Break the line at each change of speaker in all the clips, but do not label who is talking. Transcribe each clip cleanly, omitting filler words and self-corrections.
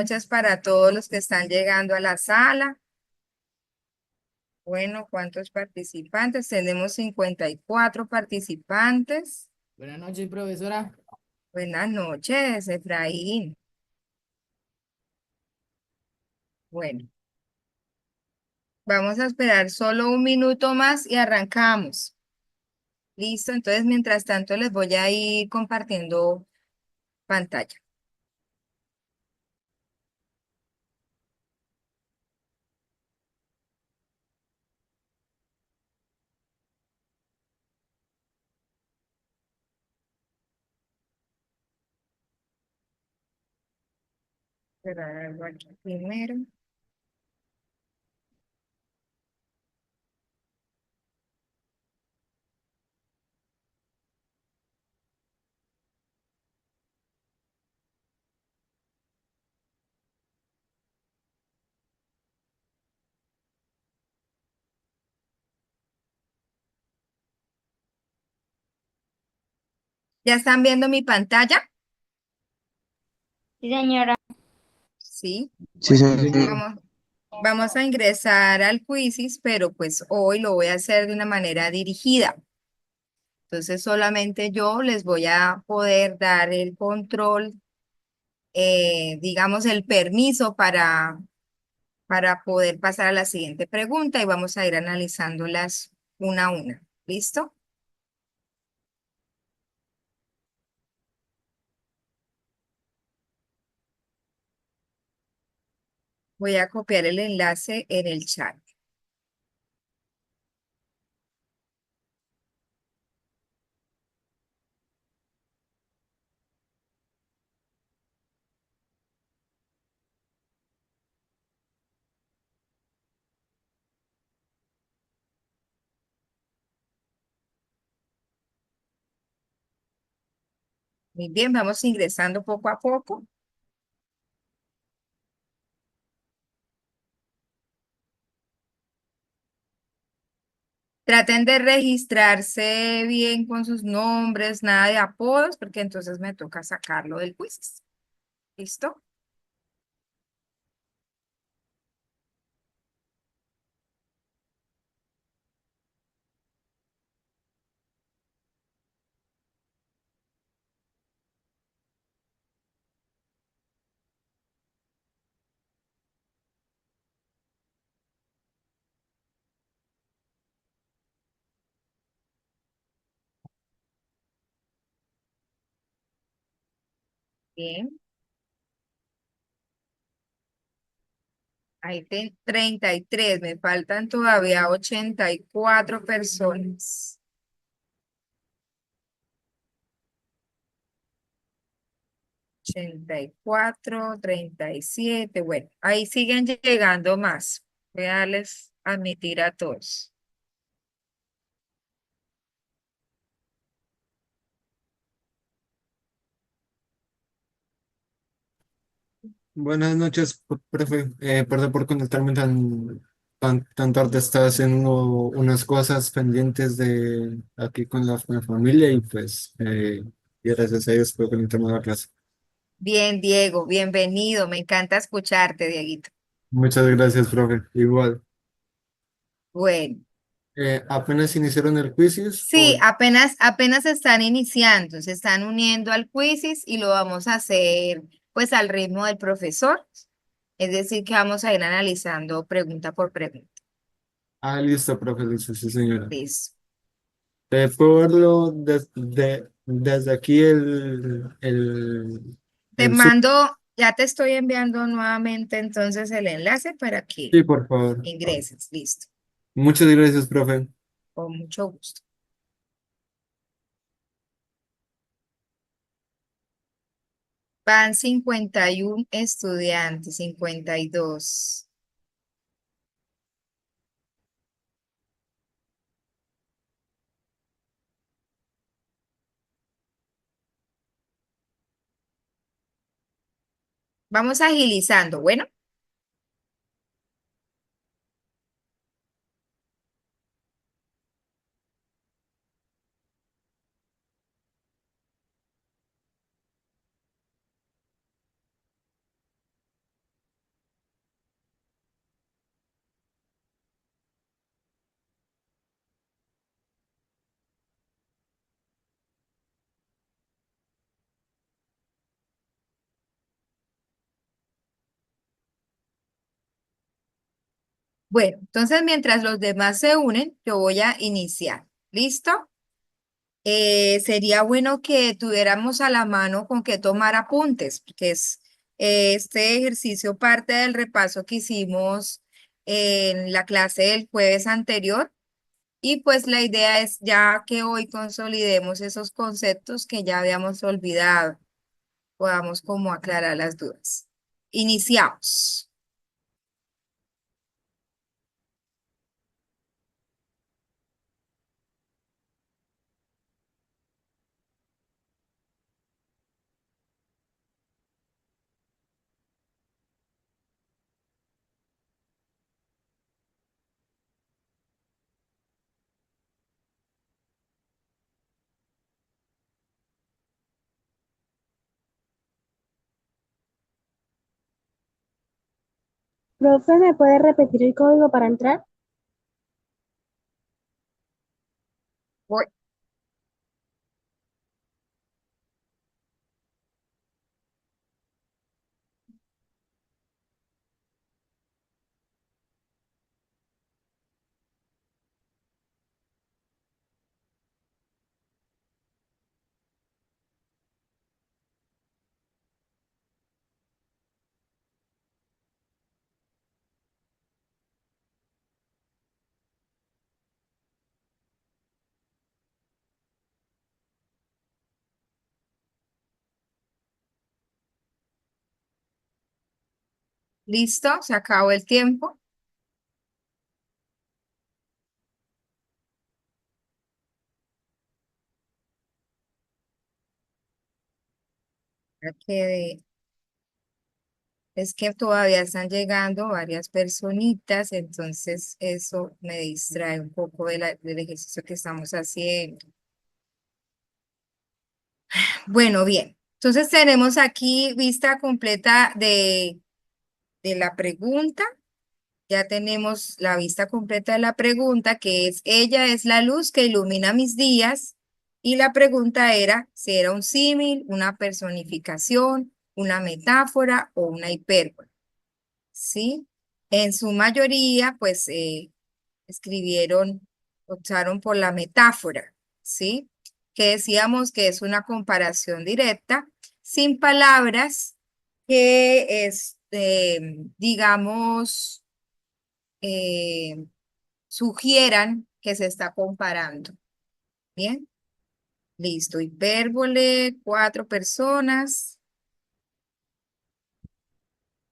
noches para todos los que están llegando a la sala. Bueno, ¿cuántos participantes? Tenemos 54 participantes.
Buenas noches, profesora.
Buenas noches, Efraín. Bueno, vamos a esperar solo un minuto más y arrancamos. Listo, entonces mientras tanto les voy a ir compartiendo pantalla. Cerrar algo aquí primero. ¿Ya están viendo mi pantalla?
Sí, señora.
Sí.
Sí,
Bueno,
señor.
vamos a ingresar al Quizzes, pero pues hoy lo voy a hacer de una manera dirigida. Entonces solamente yo les voy a poder dar el control, digamos el permiso para poder pasar a la siguiente pregunta y vamos a ir analizándolas una a una. ¿Listo? Voy a copiar el enlace en el chat. Muy bien, vamos ingresando poco a poco. Traten de registrarse bien con sus nombres, nada de apodos, porque entonces me toca sacarlo del quiz. ¿Listo? Bien. Ahí 33, me faltan todavía 84 personas. 84, 37, bueno, ahí siguen llegando más. Voy a darles admitir a todos.
Buenas noches, profe. Perdón por conectarme tan tarde. Estaba haciendo unas cosas pendientes de aquí con mi familia y pues y gracias a Dios puedo conectarme a la clase.
Bien, Diego, bienvenido. Me encanta escucharte, Dieguito.
Muchas gracias, profe. Igual.
Bueno.
¿Apenas iniciaron el quizzes?
Sí, apenas están iniciando, se están uniendo al quizzes y lo vamos a hacer pues al ritmo del profesor, es decir, que vamos a ir analizando pregunta por pregunta.
Listo, profe. Listo, sí, señora.
Listo.
¿Puedo verlo desde aquí
Te
el Zoom?
mando, ya te estoy enviando nuevamente entonces el enlace para que
Sí, por favor.
ingreses. Listo,
Muchas gracias, profe.
con mucho gusto. Van 51 estudiantes, 52. Vamos agilizando, bueno. Bueno, entonces mientras los demás se unen, yo voy a iniciar. ¿Listo? Sería bueno que tuviéramos a la mano con qué tomar apuntes, porque este ejercicio parte del repaso que hicimos en la clase del jueves anterior. Y pues la idea es ya que hoy consolidemos esos conceptos que ya habíamos olvidado, podamos como aclarar las dudas. Iniciamos.
Profe, ¿me puede repetir el código para entrar?
Voy. ¿Listo? Se acabó el tiempo. Ya quedé. Es que todavía están llegando varias personitas, entonces eso me distrae un poco del ejercicio que estamos haciendo. Bueno, bien. Entonces tenemos aquí vista completa de la pregunta. Ya tenemos la vista completa de la pregunta, que es, ella es la luz que ilumina mis días. Y la pregunta era si era un símil, una personificación, una metáfora o una hipérbole. ¿Sí? En su mayoría, pues, escribieron, optaron por la metáfora, ¿sí? Que decíamos que es una comparación directa, sin palabras, que es, digamos, eh, sugieran que se está comparando. Bien, listo. Hipérbole, 4 personas.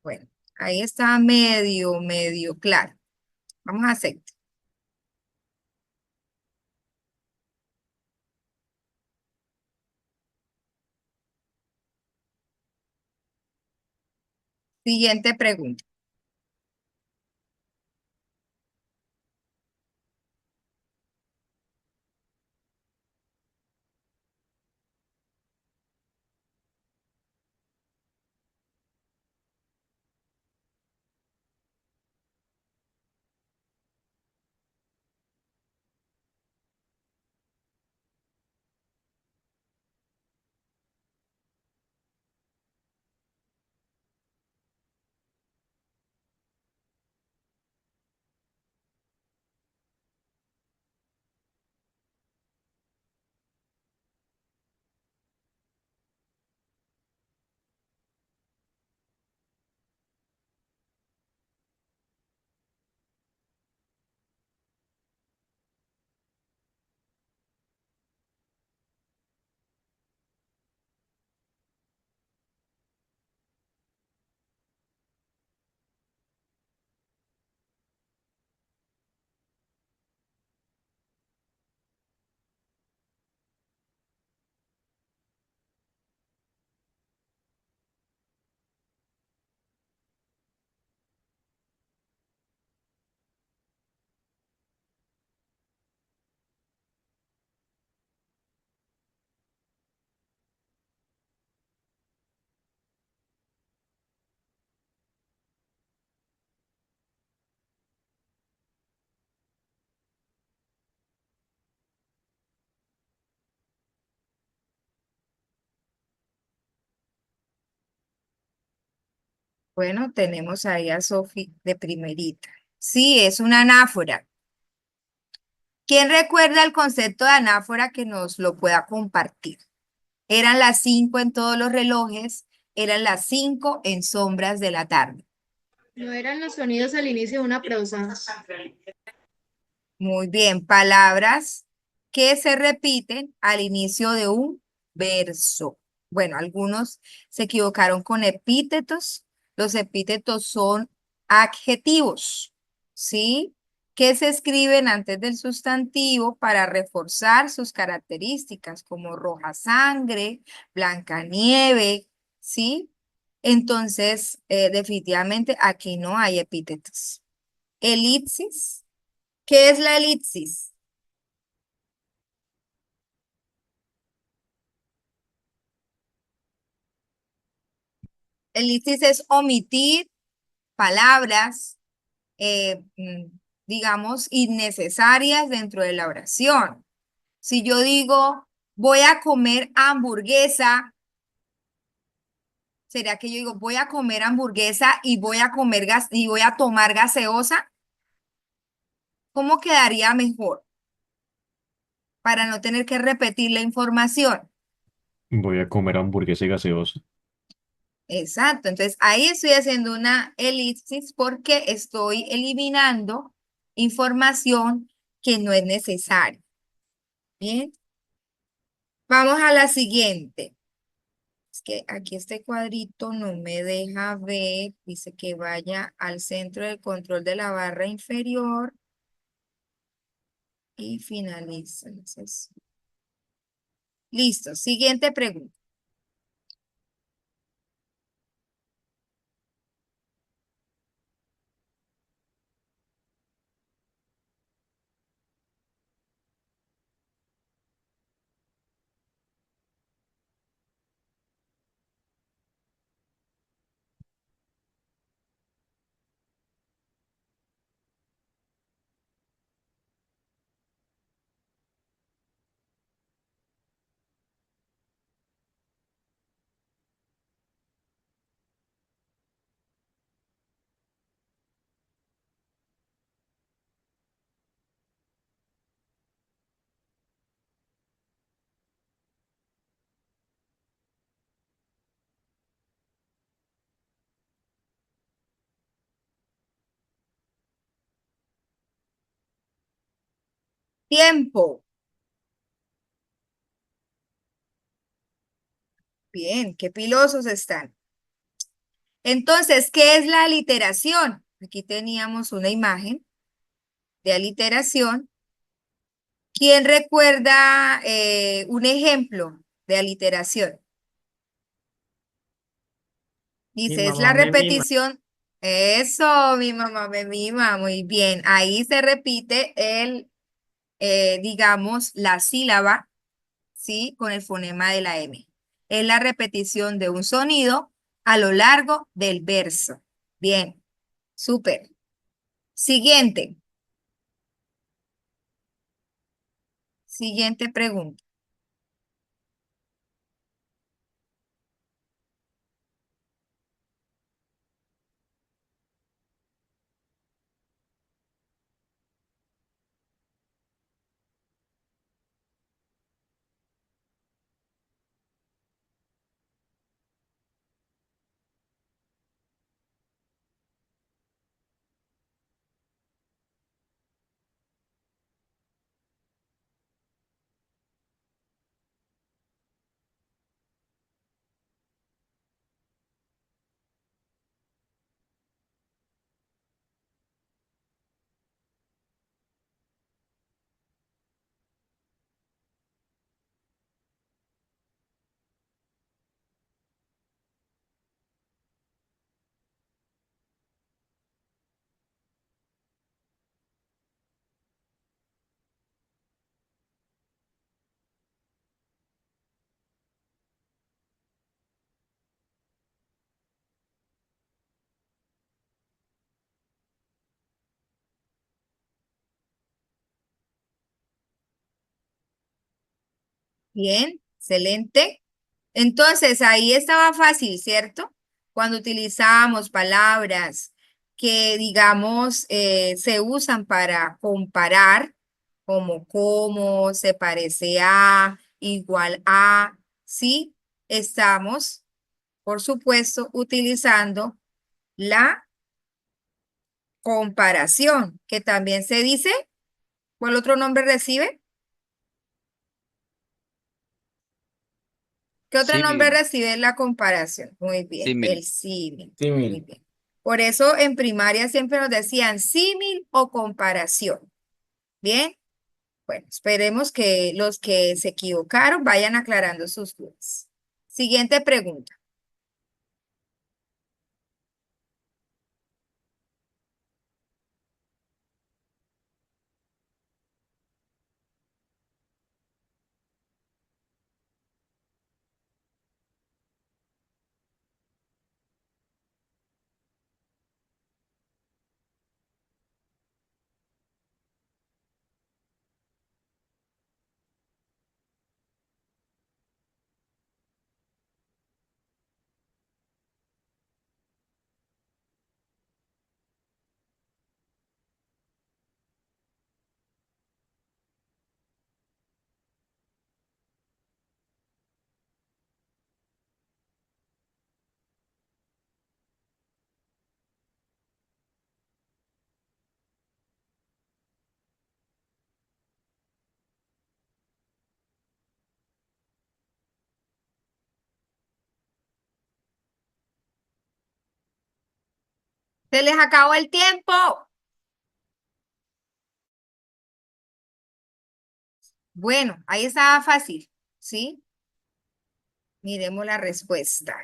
Bueno, ahí está medio claro. Vamos a hacer. Siguiente pregunta. Bueno, tenemos ahí a Sofi de primerita. Sí, es una anáfora. ¿Quién recuerda el concepto de anáfora que nos lo pueda compartir? Eran las 5 en todos los relojes, eran las 5 en sombras de la tarde.
No eran los sonidos al inicio de una prosa.
Muy bien, palabras que se repiten al inicio de un verso. Bueno, algunos se equivocaron con epítetos. Los epítetos son adjetivos, ¿sí? Que se escriben antes del sustantivo para reforzar sus características, como roja sangre, blanca nieve, ¿sí? Entonces, definitivamente aquí no hay epítetos. Elipsis. ¿Qué es la elipsis? Elipsis es omitir palabras, digamos, innecesarias dentro de la oración. Si yo digo, voy a comer hamburguesa, ¿será que yo digo, voy a comer hamburguesa y voy a comer gas y voy a tomar gaseosa? ¿Cómo quedaría mejor? Para no tener que repetir la información.
Voy a comer hamburguesa y gaseosa.
Exacto, entonces ahí estoy haciendo una elipsis porque estoy eliminando información que no es necesaria. Bien, vamos a la siguiente. Es que aquí este cuadrito no me deja ver, dice que vaya al centro del control de la barra inferior y finaliza. Entonces, listo, siguiente pregunta. Tiempo. Bien, qué pilosos están. Entonces, ¿qué es la aliteración? Aquí teníamos una imagen de aliteración. ¿Quién recuerda un ejemplo de aliteración?
Mi
Dice, es la
mamá me mima.
repetición. Eso, mi mamá me mima, muy bien. Ahí se repite digamos, la sílaba, ¿sí? Con el fonema de la M. Es la repetición de un sonido a lo largo del verso. Bien, súper. Siguiente. Siguiente pregunta. Bien, excelente. Entonces, ahí estaba fácil, ¿cierto? Cuando utilizábamos palabras que digamos, se usan para comparar, como se parece a, igual a, ¿sí? Estamos, por supuesto, utilizando la comparación, que también se dice, ¿cuál otro nombre recibe? ¿Qué otro nombre
Símil.
recibe la comparación? Muy bien,
Símil.
el símil.
Símil.
Muy bien. Por eso en primaria siempre nos decían símil o comparación. Bien, bueno, esperemos que los que se equivocaron vayan aclarando sus dudas. Siguiente pregunta. Se les acabó el tiempo. Bueno, ahí estaba fácil, ¿sí? Miremos la respuesta.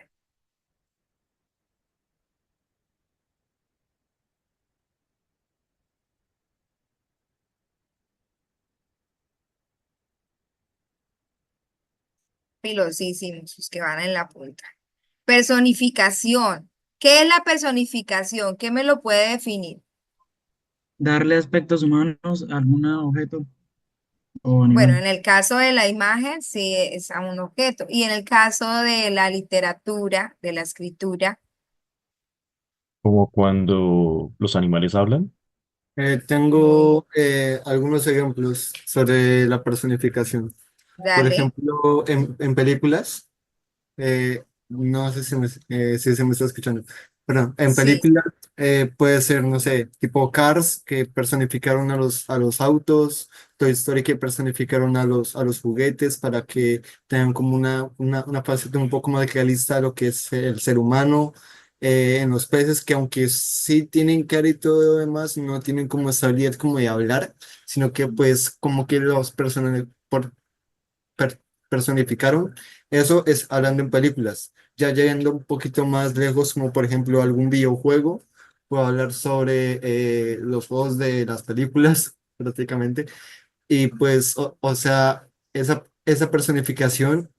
Filosísimos, los que van en la punta. Personificación. ¿Qué es la personificación? ¿Qué me lo puede definir?
Darle aspectos humanos a algún objeto o
Bueno,
animal.
en el caso de la imagen, sí es a un objeto. Y en el caso de la literatura, de la escritura,
Como cuando los animales hablan.
muy,
Tengo algunos ejemplos sobre la personificación. Por
dale.
ejemplo, en películas. No sé si se me está escuchando. Pero en
Sí,
películas puede ser, no sé, tipo Cars, que personificaron a los autos, Toy Story, que personificaron a los juguetes para que tengan como una faceta un poco más realista de lo que es el ser humano. En los peces, que aunque sí tienen cara y todo lo demás, no tienen como esa habilidad como de hablar, sino que pues como que los per- personificaron. Eso es hablando en películas. Ya llegando un poquito más lejos, como por ejemplo algún videojuego, puedo hablar sobre los juegos de las películas, prácticamente. Y pues, o sea, esa personificación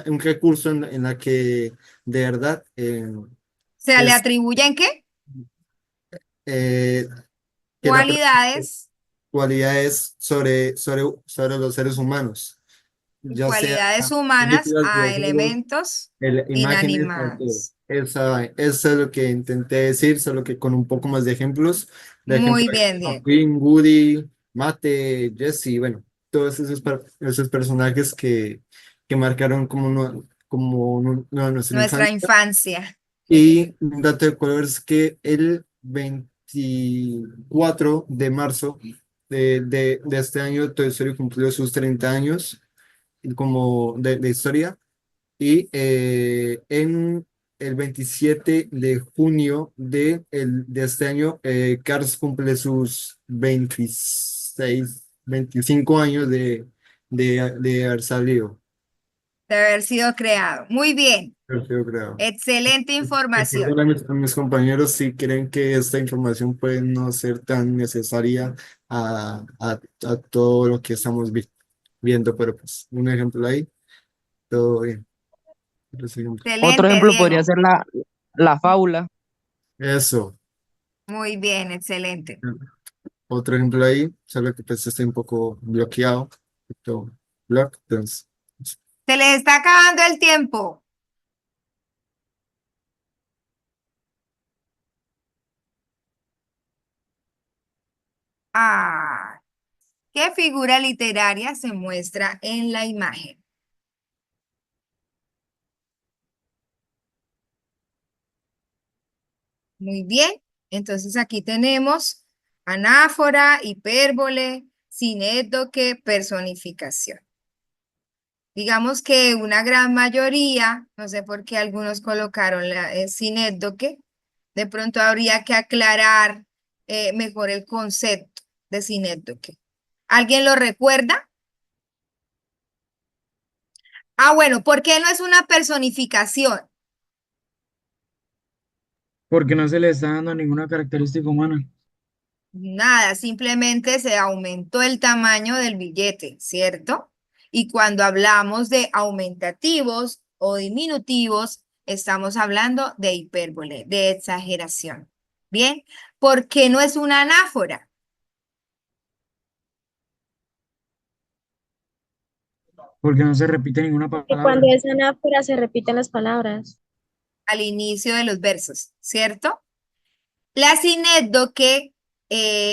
un recurso en la que de verdad
¿se le
es
atribuyen qué?
eh, que la
Cualidades
cualidades sobre los seres humanos,
y
ya sea
cualidades humanas
películas,
a
videojuegos,
elementos
imágenes, o todo.
inanimados.
Eso es lo que intenté decir, solo que con un poco más de ejemplos. De ejemplo,
Muy bien, Diego.
Queen, Woody, Mate, Jesse, bueno, todos esos personajes que marcaron nuestra
Nuestra
infancia.
infancia.
Y un dato de color es que el 24 de marzo de este año, Toy Story cumplió sus 30 años como de historia. Y en el 27 de junio de este año, Cars cumple sus 25 años de haber salido.
De haber sido creado. Muy bien.
Yo creo.
Excelente información.
Recuerdo a mis compañeros si creen que esta información puede no ser tan necesaria a todo lo que estamos viendo, pero pues un ejemplo ahí, todo bien. Otros ejemplos.
Otro
Excelente,
ejemplo podría
Diego.
ser la fábula.
Eso.
Muy bien, excelente.
Otro ejemplo ahí, solo que pues estoy un poco bloqueado. Entonces,
Se les está acabando el tiempo. Ah, ¿qué figura literaria se muestra en la imagen? Muy bien. Entonces aquí tenemos anáfora, hipérbole, sinécdoque, personificación. Digamos que una gran mayoría, no sé por qué algunos colocaron la sinécdoque, de pronto habría que aclarar mejor el concepto de sinécdoque. ¿Alguien lo recuerda? Ah, bueno, ¿por qué no es una personificación?
Porque no se le está dando ninguna característica humana.
Nada, simplemente se aumentó el tamaño del billete, ¿cierto? Y cuando hablamos de aumentativos o diminutivos, estamos hablando de hipérbole, de exageración. Bien, ¿por qué no es una anáfora?
Porque no se repite ninguna
Que
palabra.
cuando es anáfora se repiten las palabras.
Al inicio de los versos, ¿cierto? La sinécdoque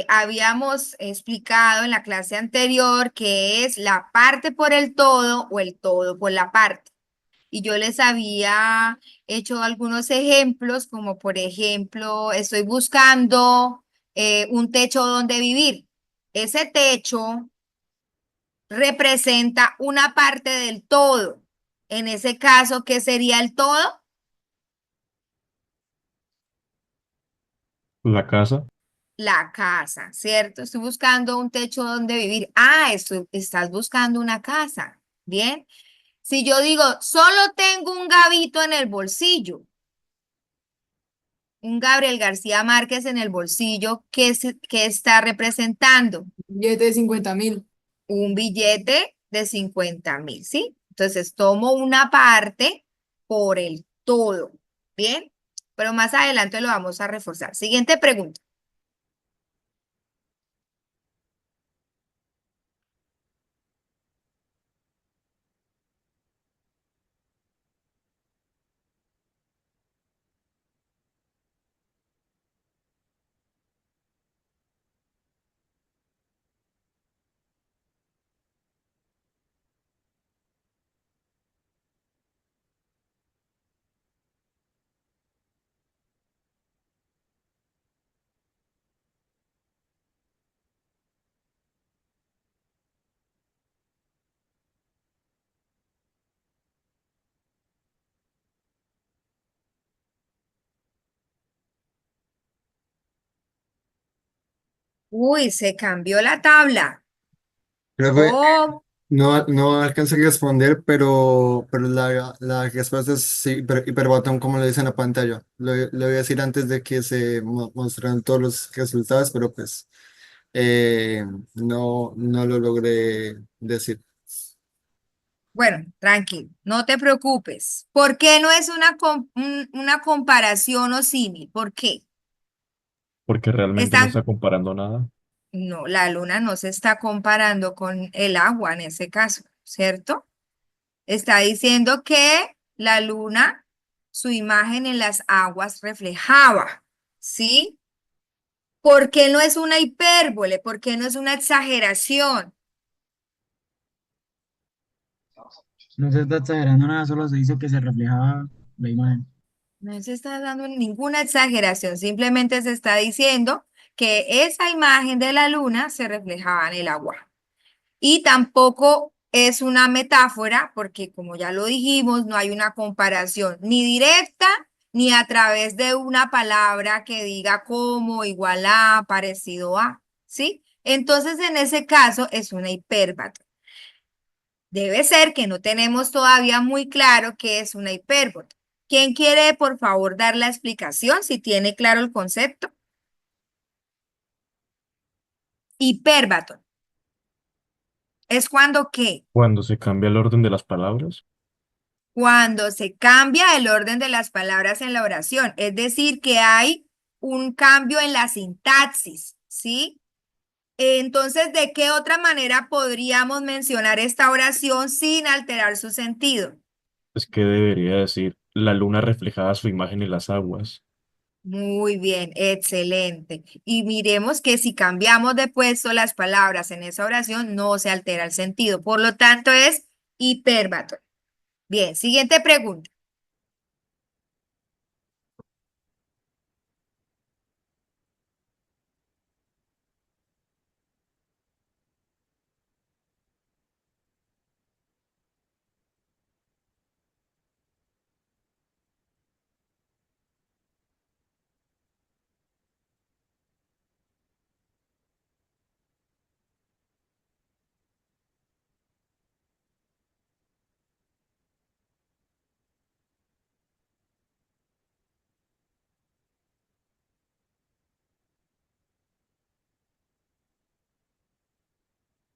habíamos explicado en la clase anterior que es la parte por el todo o el todo por la parte. Y yo les había hecho algunos ejemplos, como por ejemplo, estoy buscando un techo donde vivir. Ese techo representa una parte del todo. En ese caso, ¿qué sería el todo?
La casa,
La casa, ¿cierto? Estoy buscando un techo donde vivir. Ah, estás buscando una casa. Bien. Si yo digo, solo tengo un gavito en el bolsillo, un Gabriel García Márquez en el bolsillo, ¿qué está representando?
Billete de 50.000.
Un billete de 50.000, ¿sí? Entonces tomo una parte por el todo. Bien. Pero más adelante lo vamos a reforzar. Siguiente pregunta. Uy, se cambió la tabla.
Profe,
Oh,
no alcancé a responder, pero la respuesta es sí, hiperbotón, como lo dice en la pantalla. Lo voy a decir antes de que se mostraran todos los resultados, pero pues eh, no lo logré decir.
bueno, tranquilo, no te preocupes. ¿Por qué no es una comparación o símil? ¿Por qué?
porque realmente no
Están,
está comparando nada.
no, la luna no se está comparando con el agua en ese caso, ¿cierto? Está diciendo que la luna, su imagen en las aguas reflejaba, ¿sí? ¿Por qué no es una hipérbole? ¿Por qué no es una exageración?
No se está exagerando nada, solo se dice que se reflejaba la imagen.
No se está dando ninguna exageración, simplemente se está diciendo que esa imagen de la luna se reflejaba en el agua. Y tampoco es una metáfora, porque como ya lo dijimos, no hay una comparación ni directa ni a través de una palabra que diga como, igual a, parecido a, ¿sí? Entonces, en ese caso, es una hipérbole. Debe ser que no tenemos todavía muy claro qué es una hipérbole. ¿Quién quiere, por favor, dar la explicación si tiene claro el concepto? Hipérbato. ¿Es cuando qué?
Cuando se cambia el orden de las palabras,
Cuando se cambia el orden de las palabras en la oración. Es decir, que hay un cambio en la sintaxis, ¿sí? Entonces, ¿de qué otra manera podríamos mencionar esta oración sin alterar su sentido?
es que debería decir, la luna reflejaba su imagen en las aguas.
Muy bien, excelente. Y miremos que si cambiamos de puesto las palabras en esa oración, no se altera el sentido. Por lo tanto, es hipérbato. Bien, siguiente pregunta.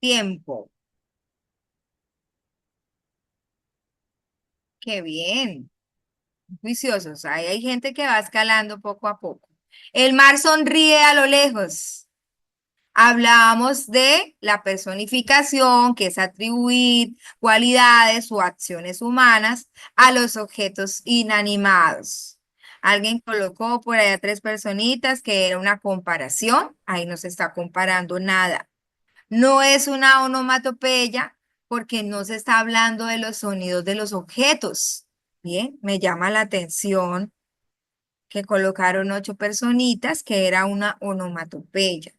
Tiempo. Qué bien. Juiciosos. Ahí hay gente que va escalando poco a poco. El mar sonríe a lo lejos. Hablábamos de la personificación, que es atribuir cualidades o acciones humanas a los objetos inanimados. Alguien colocó por allá 3 personitas que era una comparación. Ahí no se está comparando nada. No es una onomatopeya porque no se está hablando de los sonidos de los objetos. Bien, me llama la atención que colocaron 8 personitas que era una onomatopeya.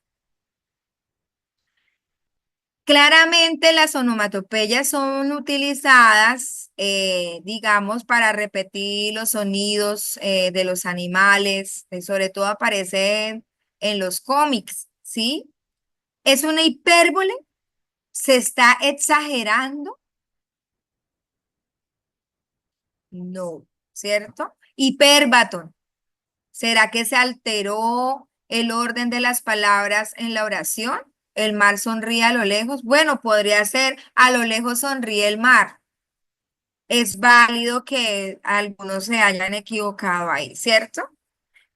Claramente las onomatopeyas son utilizadas, digamos, para repetir los sonidos de los animales, sobre todo aparecen en los cómics, ¿sí? ¿Es una hipérbole? ¿Se está exagerando? No, ¿cierto? Hipérbaton. ¿Será que se alteró el orden de las palabras en la oración? ¿El mar sonríe a lo lejos? Bueno, podría ser a lo lejos sonríe el mar. Es válido que algunos se hayan equivocado ahí, ¿cierto?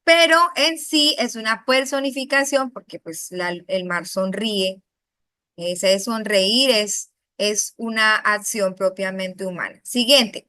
Pero en sí es una personificación porque pues el mar sonríe. Ese sonreír es una acción propiamente humana. Siguiente.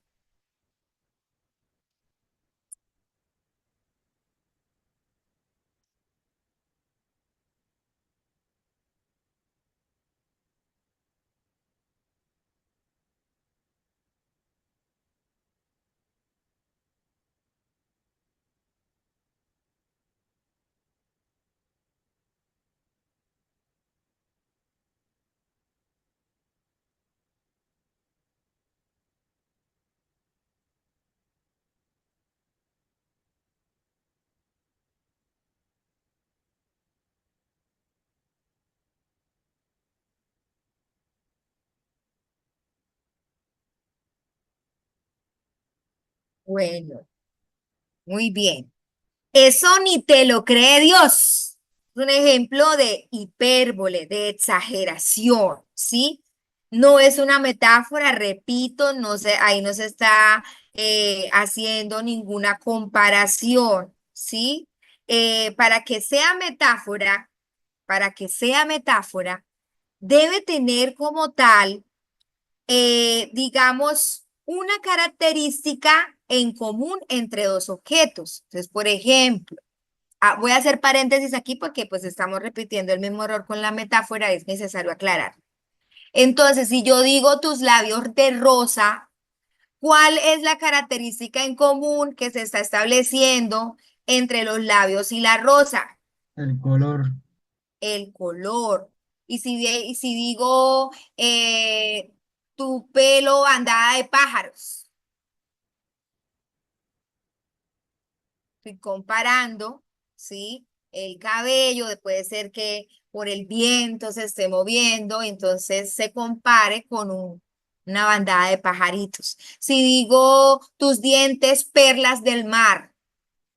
Bueno, muy bien. Eso ni te lo cree Dios. Es un ejemplo de hipérbole, de exageración, ¿sí? No es una metáfora, repito, no se, ahí no se está haciendo ninguna comparación, ¿sí? Para que sea metáfora, debe tener como tal, digamos, una característica en común entre dos objetos. Entonces, por ejemplo, voy a hacer paréntesis aquí porque pues estamos repitiendo el mismo error con la metáfora, es necesario aclarar. Entonces, si yo digo tus labios de rosa, ¿cuál es la característica en común que se está estableciendo entre los labios y la rosa?
El color,
El color. Y si digo tu pelo bandada de pájaros, estoy comparando, ¿sí? El cabello, puede ser que por el viento se esté moviendo, entonces se compare con una bandada de pajaritos. Si digo tus dientes, perlas del mar,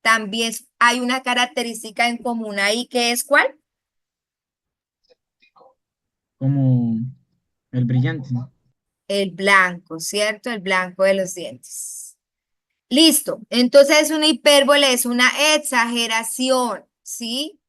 también hay una característica en común ahí, que es ¿cuál?
como el brillante.
El blanco, ¿cierto? El blanco de los dientes. Listo. Entonces una hipérbole es una exageración, ¿sí?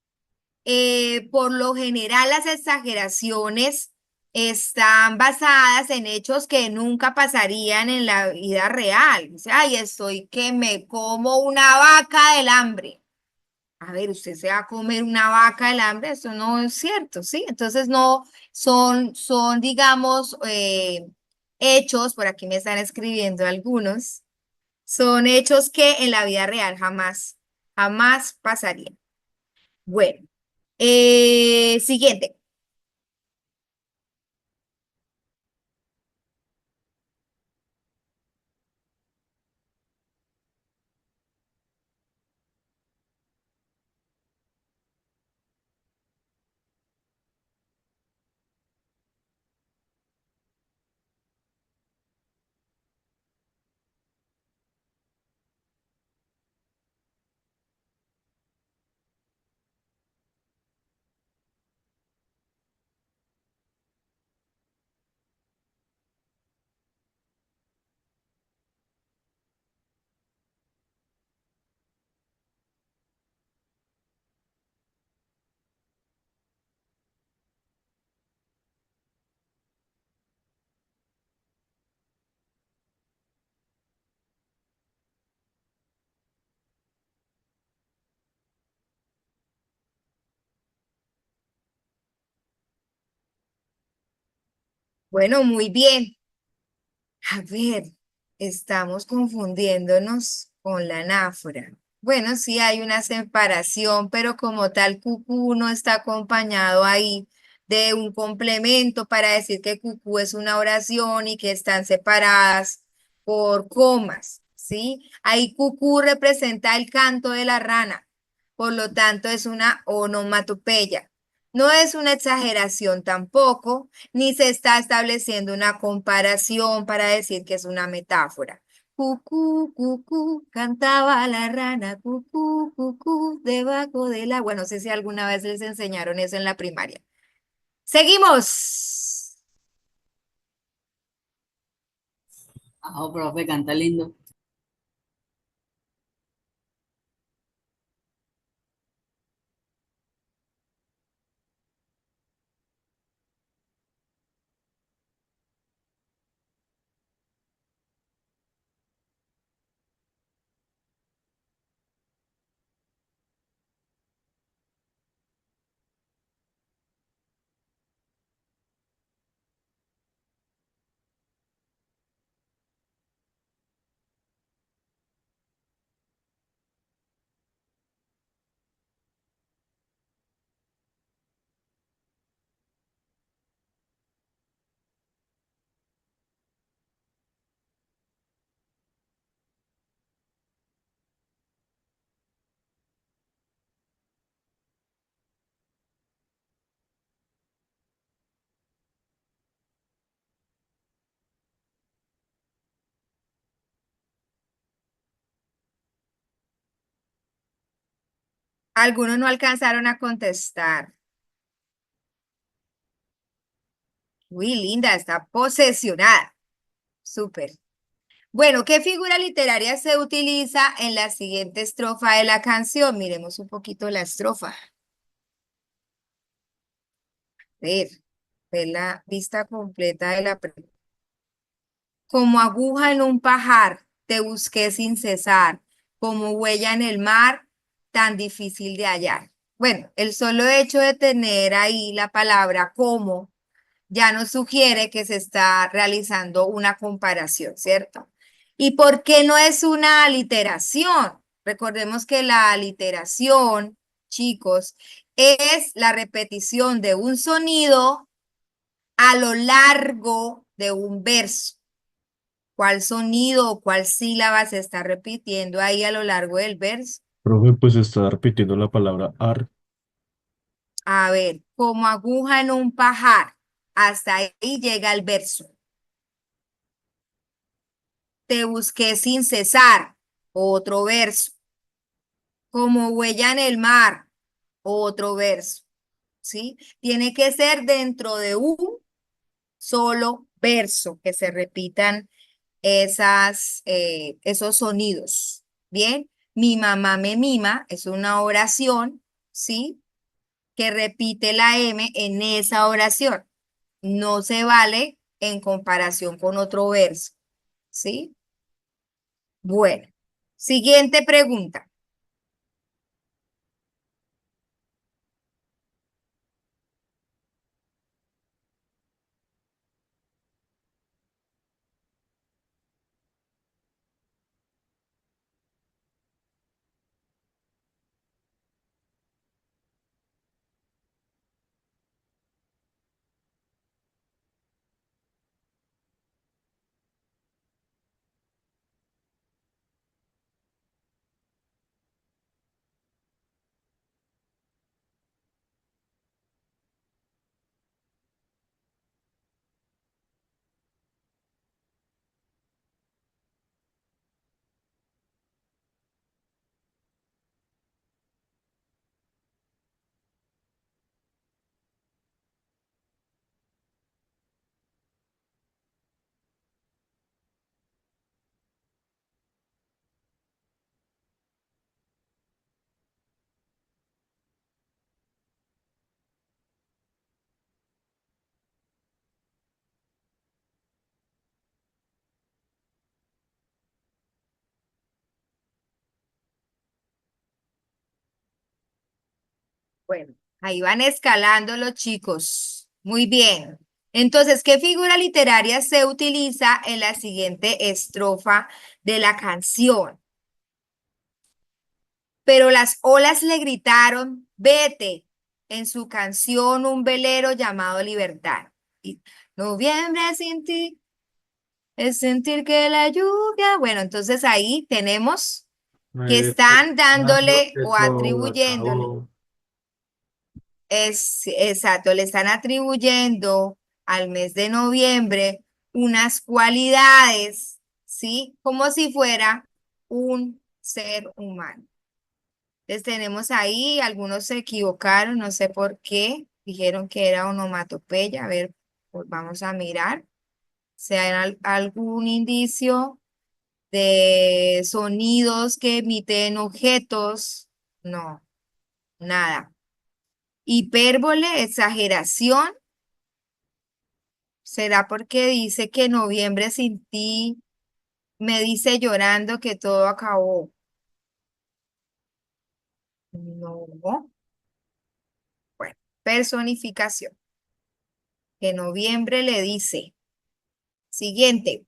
Por lo general, las exageraciones están basadas en hechos que nunca pasarían en la vida real. Dice, ay, estoy que me como una vaca del hambre. A ver, usted se va a comer una vaca del hambre, eso no es cierto, ¿sí? Entonces no son digamos, hechos, por aquí me están escribiendo algunos, son hechos que en la vida real jamás pasarían. Bueno, siguiente. Bueno, muy bien. A ver, estamos confundiéndonos con la anáfora. Bueno, sí hay una separación, pero como tal, cucú no está acompañado ahí de un complemento para decir que cucú es una oración y que están separadas por comas, ¿sí? Ahí cucú representa el canto de la rana, por lo tanto es una onomatopeya. No es una exageración tampoco, ni se está estableciendo una comparación para decir que es una metáfora. Cucú, cucú, cantaba la rana, cucú, cucú, debajo del agua. No sé si alguna vez les enseñaron eso en la primaria. Seguimos.
Ah, profe, canta lindo.
Algunos no alcanzaron a contestar. Uy, linda, está posesionada. Súper. Bueno, ¿qué figura literaria se utiliza en la siguiente estrofa de la canción? Miremos un poquito la estrofa. Ver, ver la vista completa de la pregunta. Como aguja en un pajar, te busqué sin cesar, como huella en el mar, tan difícil de hallar. Bueno, el solo hecho de tener ahí la palabra como ya nos sugiere que se está realizando una comparación, ¿cierto? ¿Y por qué no es una aliteración? Recordemos que la aliteración, chicos, es la repetición de un sonido a lo largo de un verso. ¿Cuál sonido o cuál sílaba se está repitiendo ahí a lo largo del verso?
Profe, pues está repitiendo la palabra ar.
A ver, como aguja en un pajar. Hasta ahí llega el verso. Te busqué sin cesar. Otro verso. Como huella en el mar. Otro verso. ¿Sí? Tiene que ser dentro de un solo verso que se repitan esos sonidos. Bien, mi mamá me mima es una oración, ¿sí? Que repite la M en esa oración. No se vale en comparación con otro verso, ¿sí? Bueno, siguiente pregunta. Bueno, ahí van escalando los chicos. Muy bien. Entonces, ¿qué figura literaria se utiliza en la siguiente estrofa de la canción? Pero las olas le gritaron, vete, en su canción un velero llamado Libertad. Y, noviembre sin ti es sentir que la lluvia. Bueno, entonces ahí tenemos que están
Pensando
dándole
que
o
todo
atribuyéndole.
acabó.
Es exacto, le están atribuyendo al mes de noviembre unas cualidades, ¿sí? Como si fuera un ser humano. Entonces tenemos ahí, algunos se equivocaron, no sé por qué, dijeron que era onomatopeya. A ver, pues vamos a mirar si hay algún indicio de sonidos que emiten objetos. No, nada. Hipérbole, exageración. ¿Será porque dice que noviembre sin ti me dice llorando que todo acabó? No. Bueno, personificación. Que noviembre le dice. Siguiente.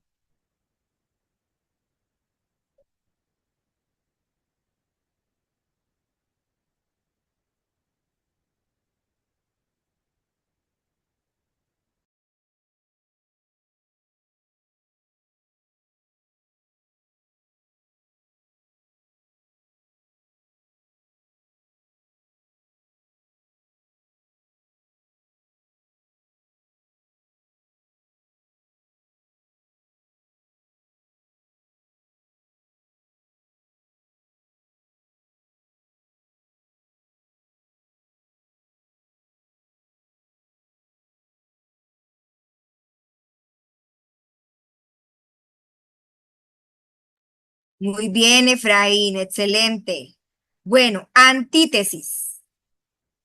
Muy bien, Efraín, excelente. Bueno, antítesis.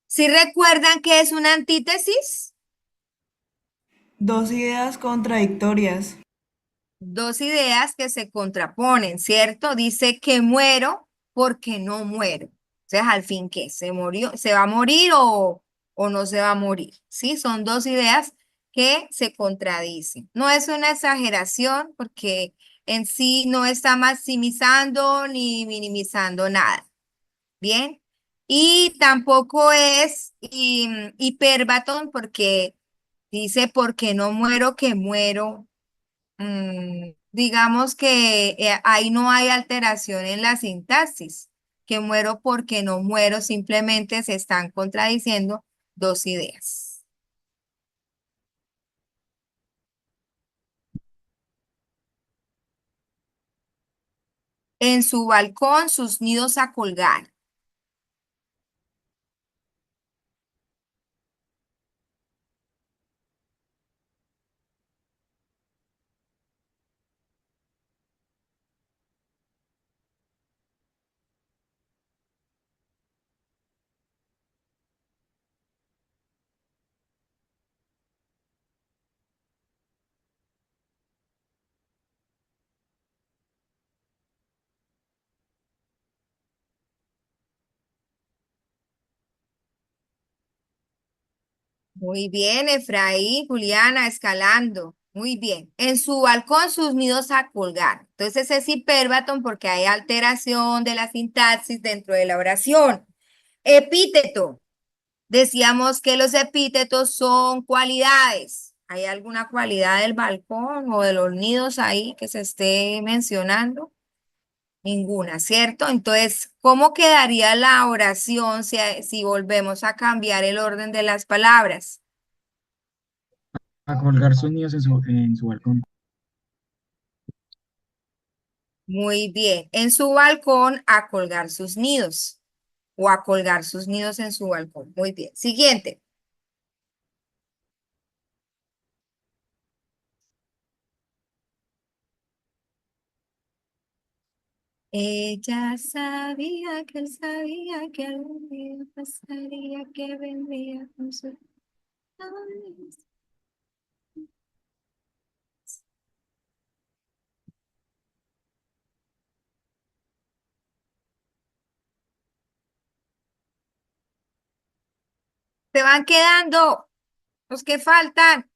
¿Sí recuerdan qué es una antítesis?
Dos ideas contradictorias.
Dos ideas que se contraponen, ¿cierto? Dice que muero porque no muero. Entonces, al fin, ¿qué? ¿Se murió? ¿Se va a morir o no se va a morir? ¿Sí? Son dos ideas que se contradicen. No es una exageración porque en sí no está maximizando ni minimizando nada. ¿Bien? Y tampoco es hiperbatón porque dice porque no muero que muero. Digamos que ahí no hay alteración en la sintaxis, que muero porque no muero, simplemente se están contradiciendo dos ideas. En su balcón sus nidos a colgar. Muy bien, Efraín, Juliana, escalando. Muy bien. En su balcón sus nidos a colgar. Entonces es hiperbatón porque hay alteración de la sintaxis dentro de la oración. Epíteto. Decíamos que los epítetos son cualidades. ¿Hay alguna cualidad del balcón o de los nidos ahí que se esté mencionando? Ninguna, ¿cierto? Entonces, ¿cómo quedaría la oración si volvemos a cambiar el orden de las palabras?
A colgar sus nidos en su balcón.
Muy bien. En su balcón a colgar sus nidos o a colgar sus nidos en su balcón. Muy bien. Siguiente. Ella sabía que él sabía que algún día pasaría, que vendría con su... Se van quedando los que faltan.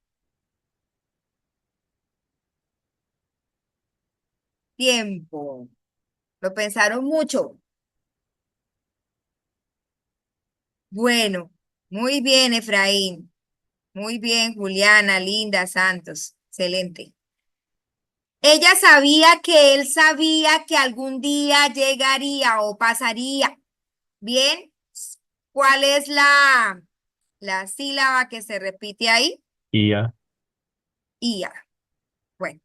Tiempo. Lo pensaron mucho. Bueno, muy bien, Efraín. Muy bien, Juliana, Linda, Santos. Excelente. Ella sabía que él sabía que algún día llegaría o pasaría. Bien, ¿cuál es la sílaba que se repite ahí?
IA.
Ia. Bueno,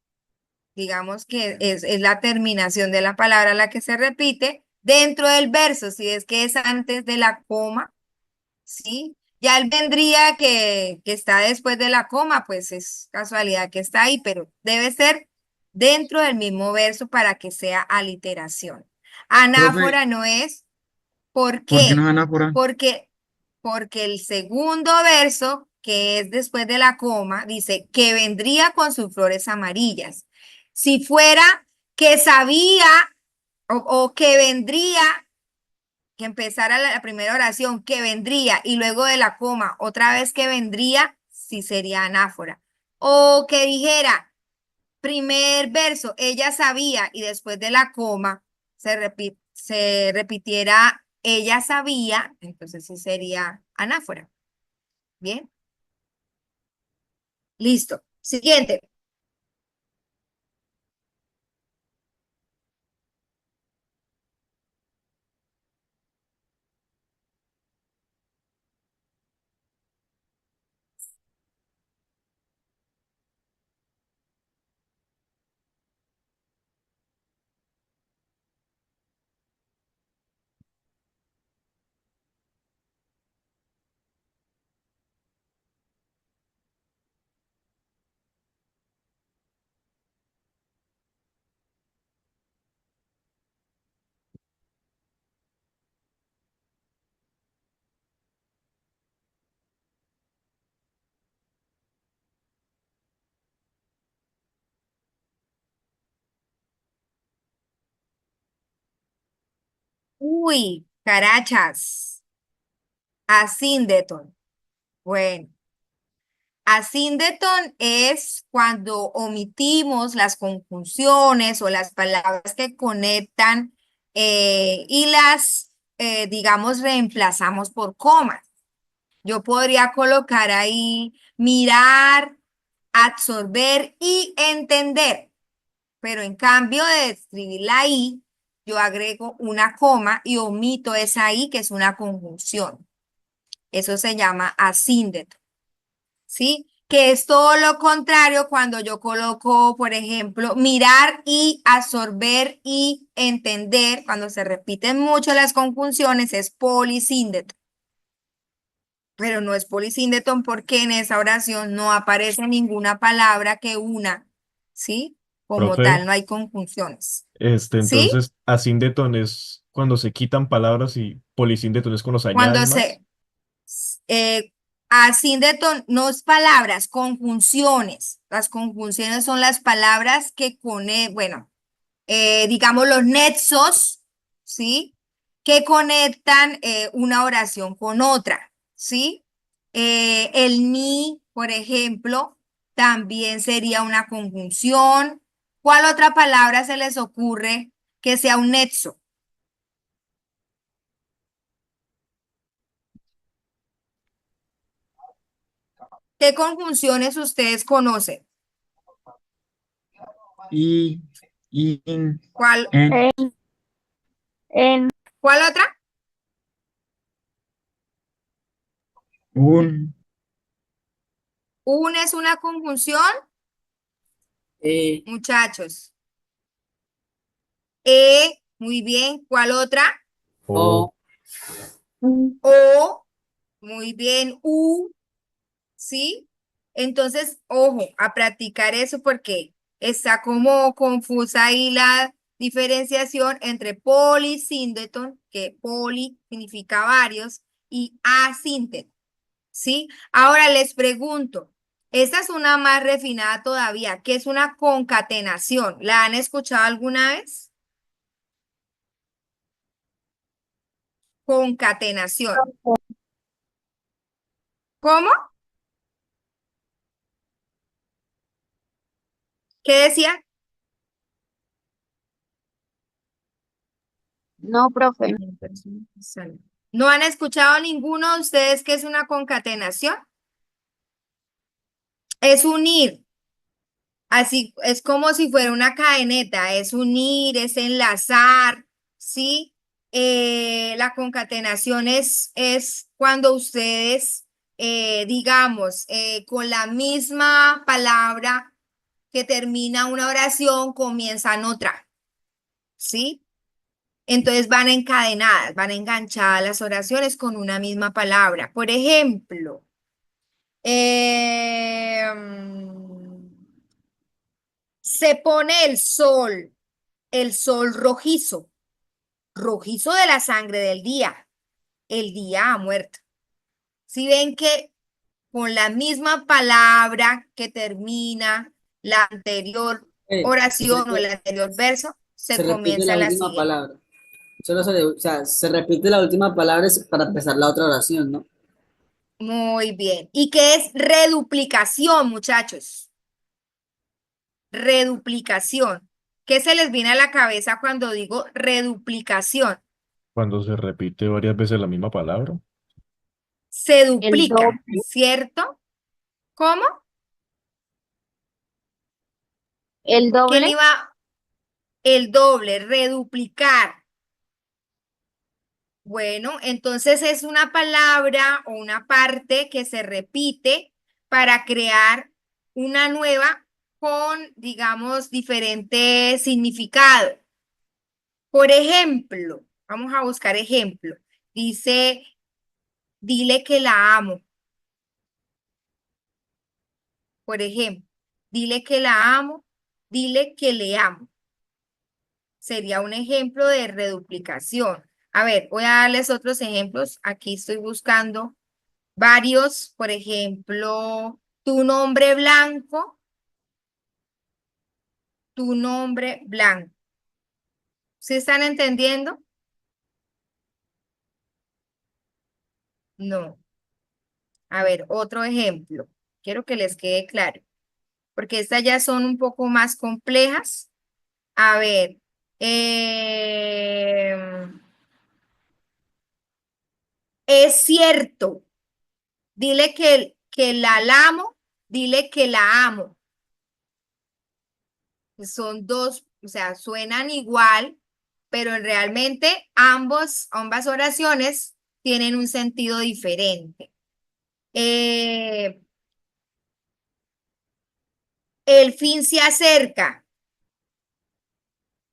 digamos que es la terminación de la palabra la que se repite dentro del verso, si es que es antes de la coma, ¿sí? Ya él vendría que está después de la coma, pues es casualidad que está ahí, pero debe ser dentro del mismo verso para que sea aliteración.
Profe,
Anáfora no es. ¿Por
¿por qué no
qué?
es anáfora?
Porque, porque el segundo verso, que es después de la coma, dice que vendría con sus flores amarillas. Si fuera que sabía o que vendría, que empezara la primera oración, que vendría, y luego de la coma, otra vez que vendría, sí sería anáfora. O que dijera, primer verso, ella sabía, y después de la coma se repitiera, ella sabía, entonces sí sería anáfora. Bien, listo. Siguiente. Uy, carachas. Asíndeton. Bueno. Asíndeton es cuando omitimos las conjunciones o las palabras que conectan y las, digamos, reemplazamos por comas. Yo podría colocar ahí mirar, absorber y entender, pero en cambio de escribir la I, yo agrego una coma y omito esa I que es una conjunción. Eso se llama asíndeto. ¿Sí? Que es todo lo contrario cuando yo coloco, por ejemplo, mirar y absorber y entender, cuando se repiten mucho las conjunciones, es polisíndeto. Pero no es polisíndeto porque en esa oración no aparece ninguna palabra que una, ¿sí? Como
Profe,
tal, no hay conjunciones. ¿Sí?
entonces, asíndeton es cuando se quitan palabras y polisíndeton es cuando se
Cuando
añaden más.
eh, asíndeto no es palabras, conjunciones. Las conjunciones son las palabras que bueno, digamos los nexos, ¿sí? Que conectan una oración con otra, ¿sí? El ni, por ejemplo, también sería una conjunción. ¿Cuál otra palabra se les ocurre que sea un nexo? ¿Qué conjunciones ustedes conocen?
Y, in,
¿Cuál,
en,
En,
cuál otra?
un,
Un es una conjunción,
Eh,
muchachos. Muy bien. ¿Cuál otra?
O
o,
O, muy bien. ¿Sí? Entonces, ojo, a practicar eso porque está como confusa ahí la diferenciación entre polisíndeton, que poli significa varios, y asínteton, ¿sí? Ahora les pregunto, esta es una más refinada todavía, que es una concatenación. ¿La han escuchado alguna vez? Concatenación. ¿Cómo? ¿Qué decía?
No, profe.
¿No han escuchado ninguno de ustedes qué es una concatenación? Es unir. Así es como si fuera una cadeneta, es unir, es enlazar, ¿sí? La concatenación es cuando ustedes, digamos, con la misma palabra que termina una oración, comienzan otra, ¿sí? Entonces van encadenadas, van enganchadas las oraciones con una misma palabra. Por ejemplo, se pone el sol rojizo, rojizo de la sangre del día. El día ha muerto. Si ven que con la misma palabra que termina la anterior oración o el anterior verso, se
se repite
comienza
la
la
última
siguiente.
palabra. O sea, se repite la última palabra para empezar la otra oración, ¿no?
Muy bien. ¿Y qué es reduplicación, muchachos? Reduplicación. ¿Qué se les viene a la cabeza cuando digo reduplicación?
Cuando se repite varias veces la misma palabra.
Se
El
duplica,
doble.
¿cierto? ¿Cómo?
El
¿Quién
doble.
iba? El doble, reduplicar. Bueno, entonces es una palabra o una parte que se repite para crear una nueva con, digamos, diferente significado. Por ejemplo, vamos a buscar ejemplo. Dice, dile que la amo. Por ejemplo, dile que la amo, dile que le amo. Sería un ejemplo de reduplicación. A ver, voy a darles otros ejemplos. Aquí estoy buscando varios. Por ejemplo, tu nombre blanco, tu nombre blanco. ¿Sí están entendiendo? No. A ver, otro ejemplo. Quiero que les quede claro, porque estas ya son un poco más complejas. A ver, es cierto. Dile que la amo, dile que la amo. Son dos, o sea, suenan igual, pero realmente ambas oraciones tienen un sentido diferente. El fin se acerca.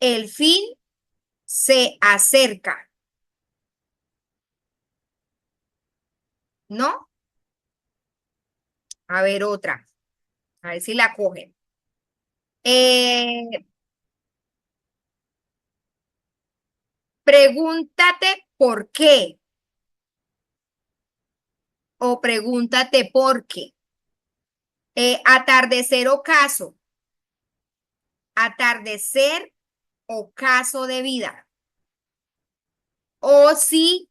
El fin se acerca. ¿No? A ver otra. A ver si la cogen. Pregúntate por qué o pregúntate por qué. Atardecer ocaso. Atardecer ocaso de vida. O sí.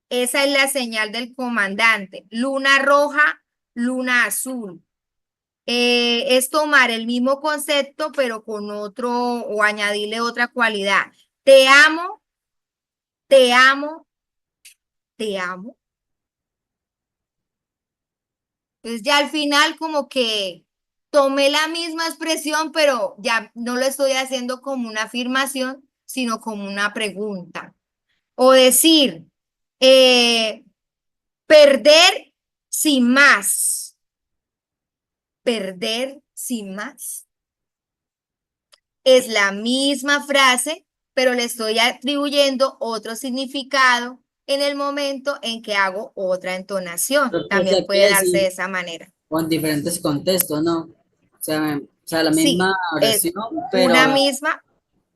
Esa es la señal del comandante. Luna roja, luna azul. Es tomar el mismo concepto, pero con otro o añadirle otra cualidad. Te amo, te amo, te amo. Entonces ya al final como que tomé la misma expresión, pero ya no lo estoy haciendo como una afirmación, sino como una pregunta. O decir, perder sin más. Perder sin más. Es la misma frase, pero le estoy atribuyendo otro significado en el momento en que hago otra entonación.
Pero, o sea,
También puede
quiere
darse de
decir,
esa manera.
o en diferentes contextos, ¿no? O sea, la misma
Sí, es
oración,
una
pero
misma,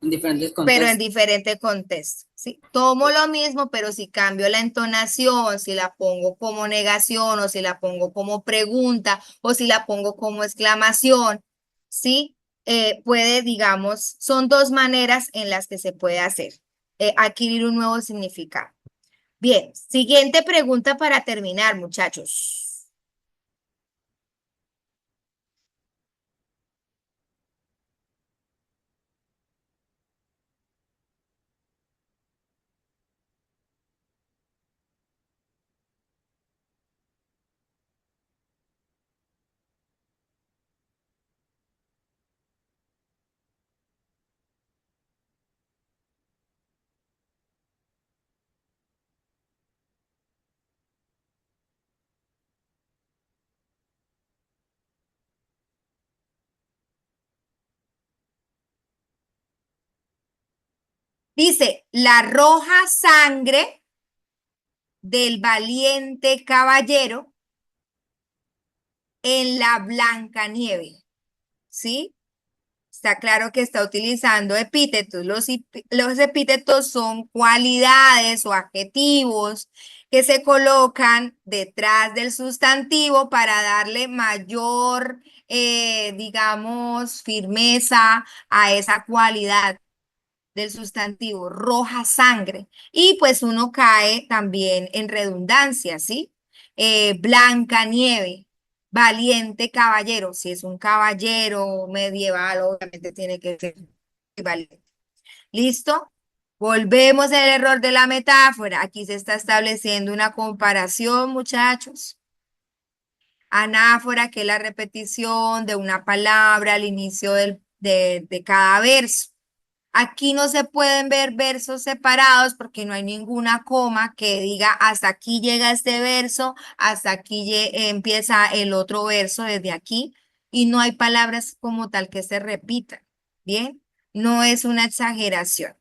en diferentes
pero en
contextos.
diferente contexto, ¿sí? Tomo lo mismo, pero si cambio la entonación, si la pongo como negación o si la pongo como pregunta o si la pongo como exclamación, ¿sí? Puede, digamos, son dos maneras en las que se puede hacer, adquirir un nuevo significado. Bien, siguiente pregunta para terminar, muchachos. Dice, la roja sangre del valiente caballero en la blanca nieve, ¿sí? Está claro que está utilizando epítetos. Los epítetos son cualidades o adjetivos que se colocan detrás del sustantivo para darle mayor, digamos, firmeza a esa cualidad del sustantivo, roja sangre. Y pues uno cae también en redundancia, ¿sí? Blanca nieve, valiente caballero. Si es un caballero medieval, obviamente tiene que ser valiente. ¿Listo? Volvemos al error de la metáfora. Aquí se está estableciendo una comparación, muchachos. Anáfora, que es la repetición de una palabra al inicio de cada verso. Aquí no se pueden ver versos separados porque no hay ninguna coma que diga hasta aquí llega este verso, hasta aquí empieza el otro verso desde aquí y no hay palabras como tal que se repitan. ¿Bien? No es una exageración.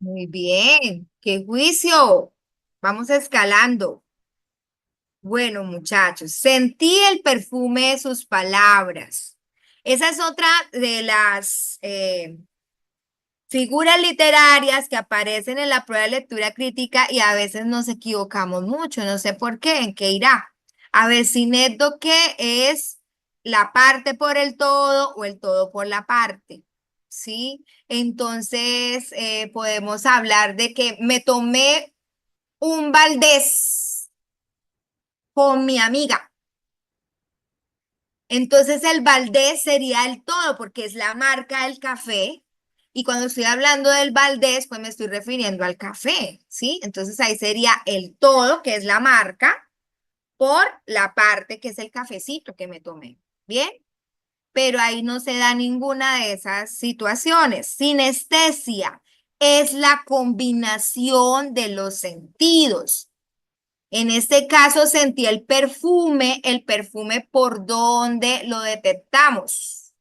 Muy bien. ¡Qué juicio! Vamos escalando. Bueno, muchachos, sentí el perfume de sus palabras. Esa es otra de las figuras literarias que aparecen en la prueba de lectura crítica y a veces nos equivocamos mucho, no sé por qué, en qué irá. Avecineto que es la parte por el todo o el todo por la parte, ¿sí? Entonces podemos hablar de que me tomé un Valdés con mi amiga. Entonces el Valdés sería el todo porque es la marca del café. Y cuando estoy hablando del Valdés, pues me estoy refiriendo al café, ¿sí? Entonces ahí sería el todo, que es la marca, por la parte que es el cafecito que me tomé. ¿Bien? Pero ahí no se da ninguna de esas situaciones. Sinestesia es la combinación de los sentidos. En este caso sentí el perfume por donde lo detectamos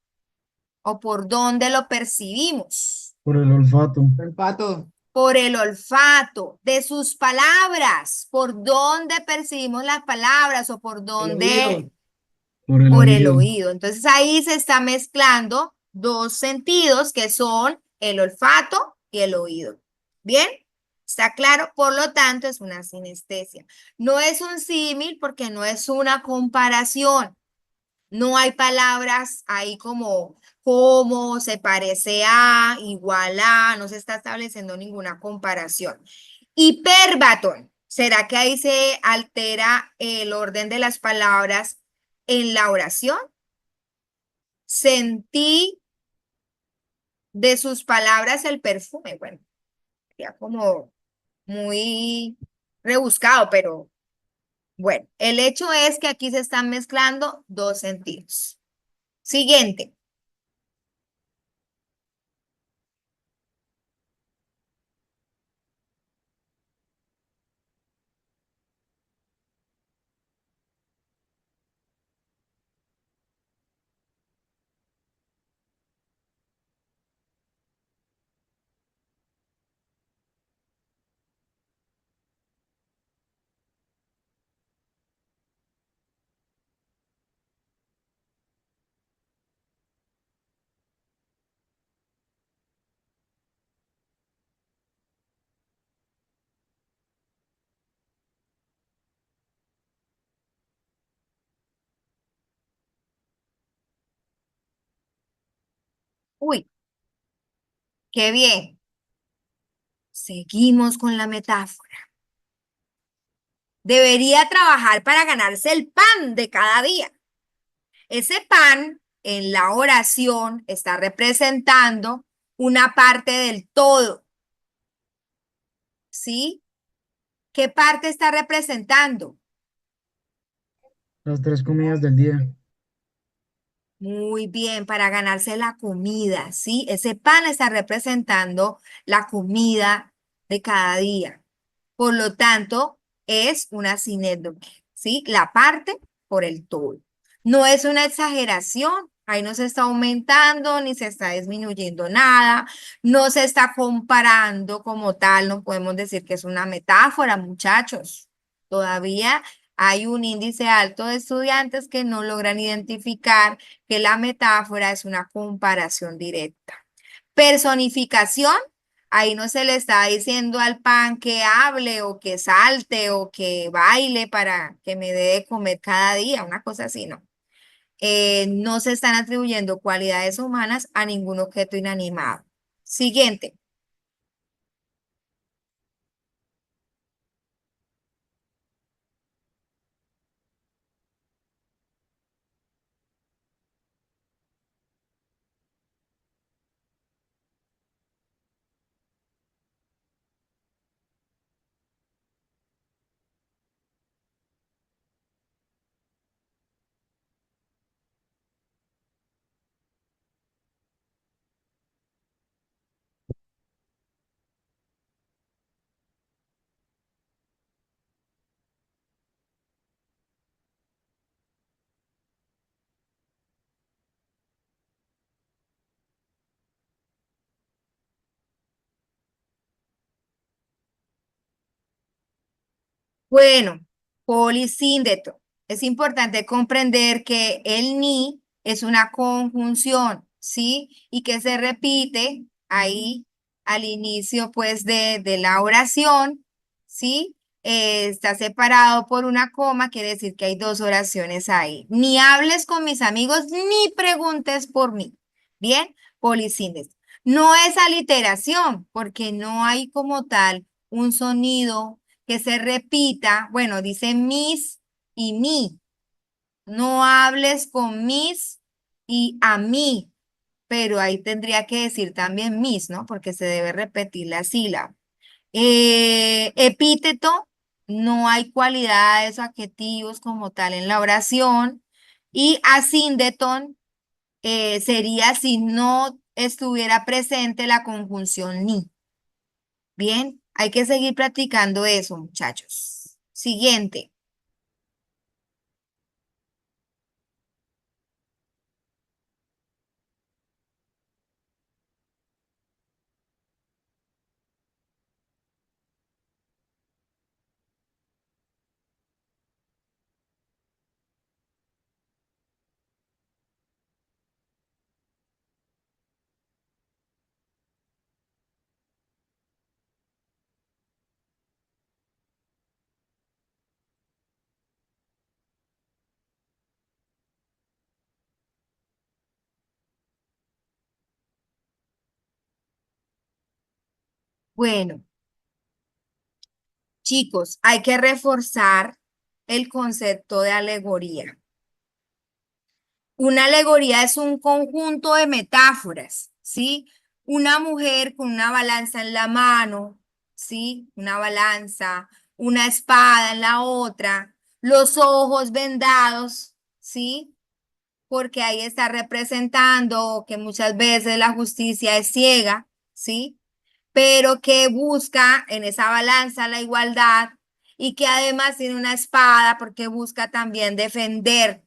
o por donde lo percibimos.
Por el olfato.
El pato.
Por el olfato de sus palabras, por dónde percibimos las palabras o por
El
dónde,
oído.
Por el
por el
oído.
oído. Entonces ahí se está mezclando dos sentidos que son el olfato y el oído. ¿Bien? ¿Está claro? Por lo tanto, es una sinestesia. No es un símil porque no es una comparación. No hay palabras ahí como, se parece a, igual a, no se está estableciendo ninguna comparación. Hiperbatón. ¿Será que ahí se altera el orden de las palabras en la oración? Sentí de sus palabras el perfume. Bueno, ya como muy rebuscado, pero bueno, el hecho es que aquí se están mezclando dos sentidos. Siguiente. Uy, qué bien. Seguimos con la metáfora. Debería trabajar para ganarse el pan de cada día. Ese pan en la oración está representando una parte del todo. ¿Sí? ¿Qué parte está representando?
Las 3 comidas del día.
Muy bien, para ganarse la comida, ¿sí? Ese pan está representando la comida de cada día. Por lo tanto, es una sinécdoque, ¿sí? La parte por el todo. No es una exageración, ahí no se está aumentando ni se está disminuyendo nada, no se está comparando como tal, no podemos decir que es una metáfora, muchachos. Todavía hay un índice alto de estudiantes que no logran identificar que la metáfora es una comparación directa. Personificación, ahí no se le está diciendo al pan que hable o que salte o que baile para que me dé de comer cada día, una cosa así, ¿no? No se están atribuyendo cualidades humanas a ningún objeto inanimado. Siguiente. Bueno, polisíndeto. Es importante comprender que el ni es una conjunción, ¿sí? Y que se repite ahí al inicio, pues, de la oración, ¿sí? Está separado por una coma, quiere decir que hay dos oraciones ahí. Ni hables con mis amigos, ni preguntes por mí. Bien, polisíndeto. No es aliteración, porque no hay como tal un sonido que se repita, bueno, dice mis y mi. No hables con mis y a mí, pero ahí tendría que decir también mis, ¿no? Porque se debe repetir la sílaba. Epíteto, no hay cualidades o adjetivos como tal en la oración. Y asíndeton sería si no estuviera presente la conjunción ni. Bien, hay que seguir practicando eso, muchachos. Siguiente. Bueno, chicos, hay que reforzar el concepto de alegoría. Una alegoría es un conjunto de metáforas, ¿sí? Una mujer con una balanza en la mano, ¿sí? Una balanza, una espada en la otra, los ojos vendados, ¿sí? Porque ahí está representando que muchas veces la justicia es ciega, ¿sí? Pero que busca en esa balanza la igualdad y que además tiene una espada porque busca también defender,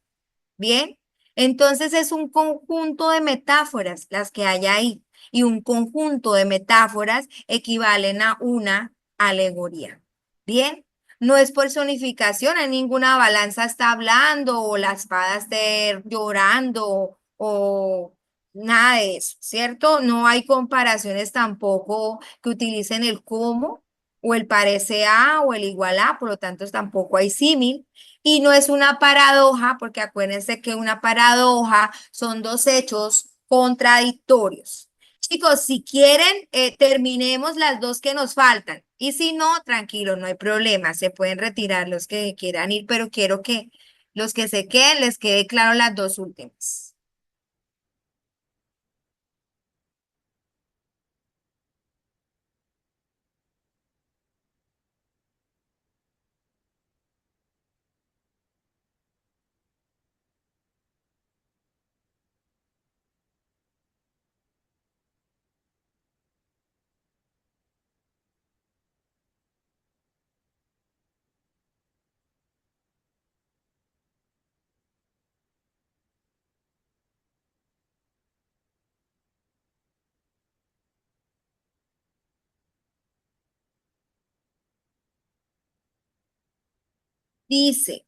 ¿bien? Entonces es un conjunto de metáforas las que hay ahí y un conjunto de metáforas equivalen a una alegoría, ¿bien? No es personificación, en ninguna balanza está hablando o la espada esté llorando o nada de eso, ¿cierto? No hay comparaciones tampoco que utilicen el como o el parece a o el igual a, por lo tanto tampoco hay símil. Y no es una paradoja, porque acuérdense que una paradoja son dos hechos contradictorios. Chicos, si quieren, terminemos las dos que nos faltan. Y si no, tranquilo, no hay problema. Se pueden retirar los que quieran ir, pero quiero que los que se queden les quede claro las dos últimas. Dice,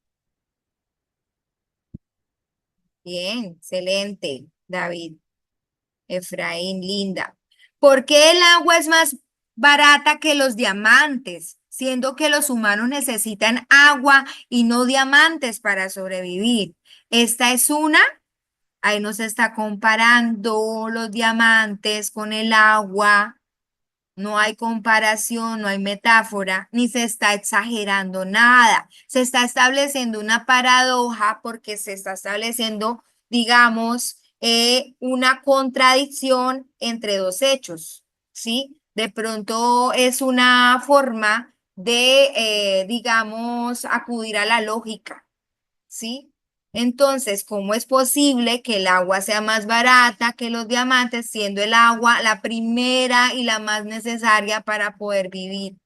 bien, excelente, David, Efraín, Linda. ¿Por qué el agua es más barata que los diamantes, siendo que los humanos necesitan agua y no diamantes para sobrevivir? Esta es una, ahí nos está comparando los diamantes con el agua. No hay comparación, no hay metáfora, ni se está exagerando nada. Se está estableciendo una paradoja porque se está estableciendo, digamos, una contradicción entre dos hechos, ¿sí? De pronto es una forma de, digamos, acudir a la lógica, ¿sí? Entonces, ¿cómo es posible que el agua sea más barata que los diamantes, siendo el agua la primera y la más necesaria para poder vivir?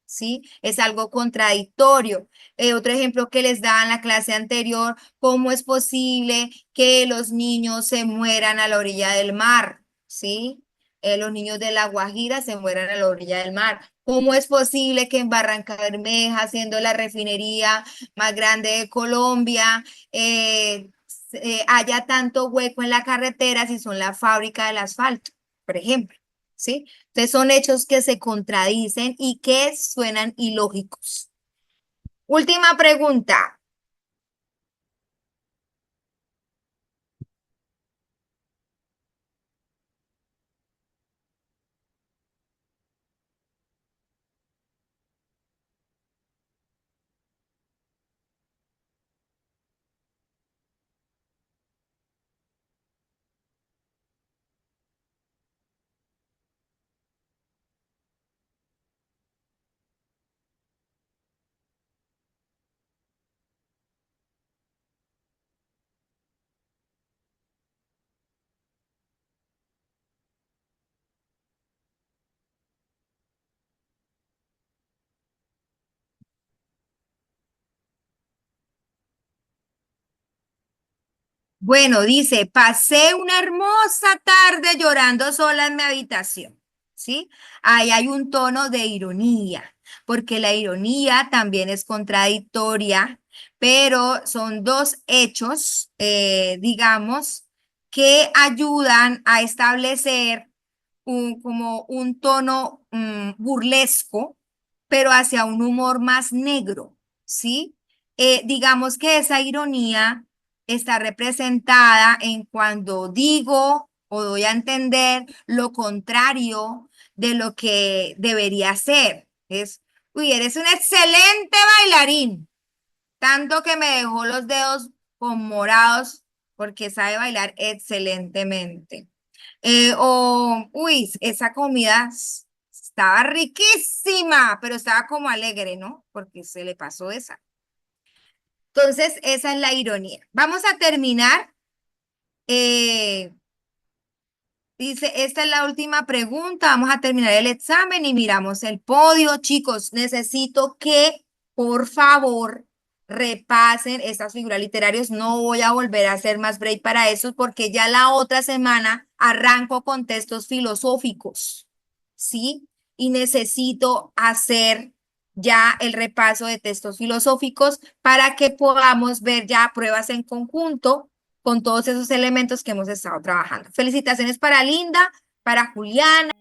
¿Sí? Es algo contradictorio. Otro ejemplo que les daba en la clase anterior, ¿cómo es posible que los niños se mueran a la orilla del mar? ¿Sí? Los niños de La Guajira se mueran a la orilla del mar. ¿Cómo es posible que en Barranca Bermeja, siendo la refinería más grande de Colombia, haya tanto hueco en la carretera si son la fábrica del asfalto, por ejemplo? ¿Sí? Entonces son hechos que se contradicen y que suenan ilógicos. Última pregunta. Bueno, dice, pasé una hermosa tarde llorando sola en mi habitación, ¿sí? Ahí hay un tono de ironía, porque la ironía también es contradictoria, pero son dos hechos, digamos, que ayudan a establecer como un tono burlesco, pero hacia un humor más negro, ¿sí? Digamos que esa ironía está representada en cuando digo o doy a entender lo contrario de lo que debería ser. Es, uy, eres un excelente bailarín, tanto que me dejó los dedos conmorados porque sabe bailar excelentemente. Uy, esa comida estaba riquísima, pero estaba como alegre, ¿no? Porque se le pasó esa. Entonces, esa es la ironía. Vamos a terminar. Dice, esta es la última pregunta. Vamos a terminar el examen y miramos el podio. Chicos, necesito que, por favor, repasen estas figuras literarias. No voy a volver a hacer más break para eso porque ya la otra semana arranco con textos filosóficos, ¿sí? Y necesito hacer ya el repaso de textos filosóficos para que podamos ver ya pruebas en conjunto con todos esos elementos que hemos estado trabajando. Felicitaciones para Linda, para Juliana.